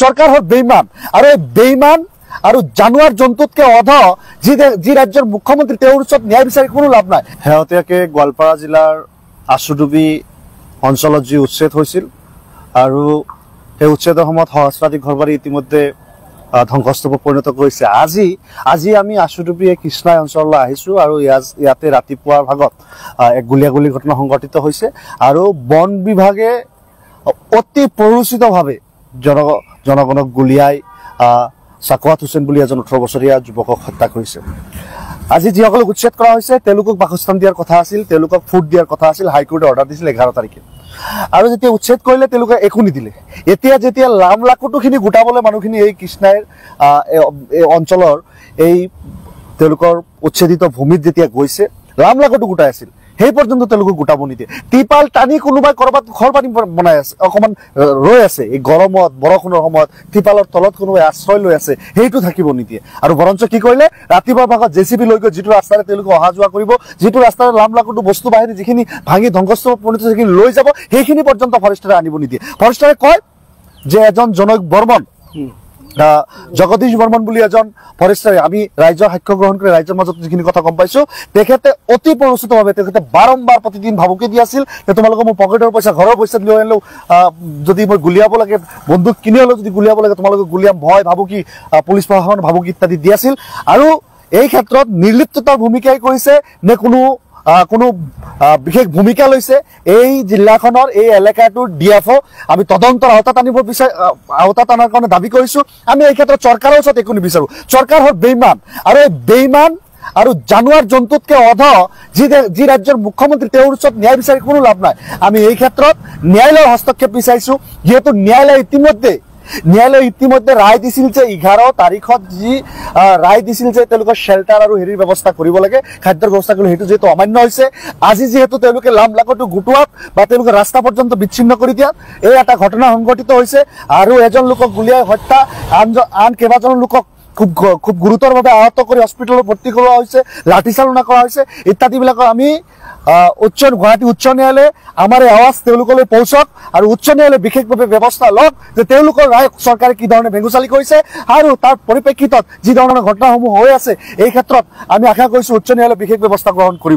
চৰকাৰ হ'ল বেইমান আৰু এই বেইমান আৰু জানুৱাৰ জন্তুতকৈ অধ যি ৰাজ্যৰ মুখ্যমন্ত্ৰী তেওঁৰ ওচৰত ন্যায় বিচাৰি কোনো লাভ নাই। শেহতীয়াকৈ গোৱালপাৰা জিলাৰ আশুডুবি অঞ্চলত যি উচ্ছেদ হৈছিল আৰু সেই উচ্ছেদৰ সময়ত সহস্ৰাধিক ঘৰবাৰী ইতিমধ্যে ধ্বংসস্তূপত পৰিণত কৰিছে। আজি আমি আশুডুবি কৃষ্ণাই অঞ্চললৈ আহিছোঁ আৰু ইয়াতে ৰাতিপুৱাৰ ভাগত এক গুলীয়াগুলী ঘটনা সংঘটিত হৈছে আৰু বন বিভাগে অতি প্ৰৰোচিতভাৱে জনগণক গুলীয়াই চাকৱাত হুছেইন বুলি এজন 18 বছৰীয়া যুৱকক হত্যা কৰিছে। আজি যিসকলক উচ্ছেদ কৰা হৈছে তেওঁলোকক বাসস্থান দিয়াৰ কথা আছিল, তেওঁলোকক ফুড দিয়াৰ কথা আছিল। হাইকোৰ্টে অৰ্ডাৰ দিছিল 11 তাৰিখে আৰু যেতিয়া উচ্ছেদ কৰিলে তেওঁলোকে একো নিদিলে। এতিয়া যেতিয়া লাম লাকুটোখিনি গোটাবলৈ মানুহখিনি এই কৃষ্ণাইৰ অঞ্চলৰ এই তেওঁলোকৰ উচ্ছেদিত ভূমিত যেতিয়া গৈছে লাম লাকুটো গোটাই আছিল, সেই পৰ্যন্ত তেওঁলোকক গোটাব নিদিয়ে। ত্ৰিপাল টানি কোনোবাই ক'ৰবাত ঘৰ পানী বনাই আছে, অকণমান ৰৈ আছে। এই গৰমত বৰষুণৰ সময়ত ত্ৰিপালৰ তলত কোনোবাই আশ্ৰয় লৈ আছে, সেইটো থাকিব নিদিয়ে। আৰু বৰঞ্চ কি কৰিলে ৰাতিপুৱাৰ ভাগত JCB লৈ গৈ যিটো ৰাস্তাৰে তেওঁলোকে অহা যোৱা কৰিব, যিটো ৰাস্তাৰে লাম লাকুটো বস্তু বাহিনী যিখিনি ভাঙি ধ্বংসস্তূপত পৰিণত সেইখিনি লৈ যাব, সেইখিনি পৰ্যন্ত ফৰেষ্টাৰে আনিব নিদিয়ে। ফৰেষ্টাৰে কয় যে এজন জনক বৰ্মন জগদীশ বৰ্মন বুলি এজন ফৰেষ্টাৰে, আমি ৰাইজৰ সাক্ষ্য গ্ৰহণ কৰি ৰাইজৰ মাজত যিখিনি কথা গম পাইছো, তেখেতে অতি প্ৰৰোচিতভাৱে তেখেতে বাৰম্বাৰ প্ৰতিদিন ভাবুকি দি আছিল যে তোমালোকে মোৰ পকেটৰ পইচা ঘৰৰ পইচা লৈ আনিলেও যদি মই গুলিয়াব লাগে, বন্দুক কিনি হ'লেও যদি গুলিয়াব লাগে তোমালোকে গুলিয়াম, ভয় ভাবুকি, পুলিচ প্ৰশাসন ভাবুকি ইত্যাদি দি আছিল। আৰু এই ক্ষেত্ৰত নিৰ্লিপ্ততাৰ ভূমিকাই কৰিছে নে কোনো বিশেষ ভূমিকা লৈছে এই জিলাখনৰ এই এলেকাটোৰ DFO আমি তদন্তৰ আওতাত আনাৰ কাৰণে দাবী কৰিছো। আমি এই ক্ষেত্ৰত চৰকাৰৰ ওচৰত একো নিবিচাৰো। চৰকাৰ হ'ল বেইমান আৰু এই বেইমান আৰু জানুৱাৰ জন্তুতকৈ অধ যি ৰাজ্যৰ মুখ্যমন্ত্ৰী তেওঁৰ ওচৰত ন্যায় বিচাৰি কোনো লাভ নাই। আমি এই ক্ষেত্ৰত ন্যায়ালয়ৰ হস্তক্ষেপ বিচাৰিছো, যিহেতু ন্যায়ালয়ে ইতিমধ্যে ৰায় দিছিল যে 11 তাৰিখত যি ৰায় দিছিল যে তেওঁলোকৰ শ্বেল্টাৰ আৰু হেৰিৰ ব্যৱস্থা কৰিব লাগে, খাদ্যৰ ব্যৱস্থা কৰিব, সেইটো যিহেতু অমান্য হৈছে। আজি যিহেতু তেওঁলোকে লাম লাকুটো গোটোৱাত বা তেওঁলোকে ৰাস্তা পৰ্যন্ত বিচ্ছিন্ন কৰি দিয়াত এই এটা ঘটনা সংঘটিত হৈছে আৰু এজন লোকক গুলীয়াই হত্যা, আন কেইবাজন লোকক খুব গুৰুতৰভাৱে আহত কৰি হস্পিটেলত ভৰ্তি কৰোৱা হৈছে, লাঠিচালনা কৰা হৈছে ইত্যাদিবিলাকৰ আমি গুৱাহাটী উচ্চ ন্যায়ালয়ে আমাৰ এই আৱাজ তেওঁলোকলৈ পৌঁছক আৰু উচ্চ ন্যায়ালয়ে বিশেষভাৱে ব্যৱস্থা লওক যে তেওঁলোকৰ ৰায় চৰকাৰে কি ধৰণে ভেঙুচালি কৰিছে আৰু তাৰ পৰিপ্ৰেক্ষিতত যি ধৰণৰ ঘটনাসমূহ হৈ আছে এই ক্ষেত্ৰত আমি আশা কৰিছো উচ্চ ন্যায়ালয়ে বিশেষ ব্যৱস্থা গ্ৰহণ কৰিব।